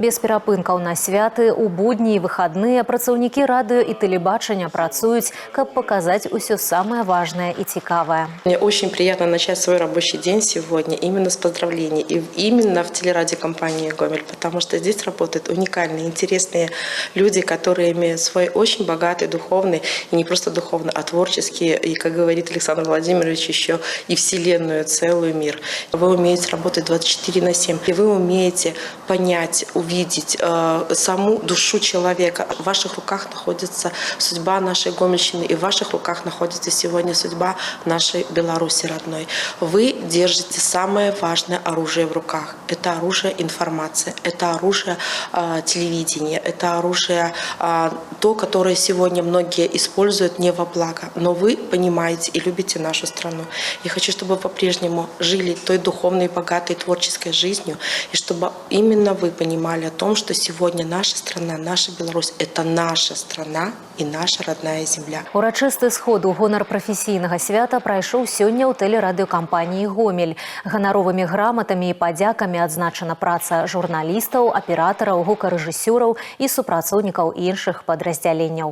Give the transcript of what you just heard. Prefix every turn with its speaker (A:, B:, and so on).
A: Без перапынкаў на святы, у будні і выхадныя працаўнікі радыё і тэлебачання працуюць, каб показать все самое важное и цікавое.
B: Мне очень приятно начать свой рабочий день сегодня именно с поздравлений. И именно в телерадиокомпании «Гомель», потому что здесь работают уникальные, интересные люди, которые имеют свой очень богатый духовный, и не просто духовный, а творческий, и, как говорит Александр Владимирович, еще и вселенную, целый мир. Вы умеете работать 24/7, и вы умеете понять, увидеть саму душу человека. В ваших руках находится судьба нашей Гомельщины, и в ваших руках находится сегодня судьба нашей Беларуси родной. Вы держите самое важное оружие в руках. Это оружие информации, это оружие телевидения, это оружие то, которое сегодня многие используют не во благо. Но вы понимаете и любите нашу страну. Я хочу, чтобы вы по-прежнему жили той духовной, богатой, творческой жизнью, и чтобы именно вы понимали о том, что сегодня наша страна, наша Беларусь – это наша страна и наша родная земля.
A: Урачысты сход у гонар прафесійнага свята прайшоў сёння ў тэлерадыёкампаніі «Гомель». Ганаровымі граматамі і падзякамі адзначана праца журналістаў, аператараў, гукарэжысёраў і супрацоўнікаў іншых падраздзяленняў.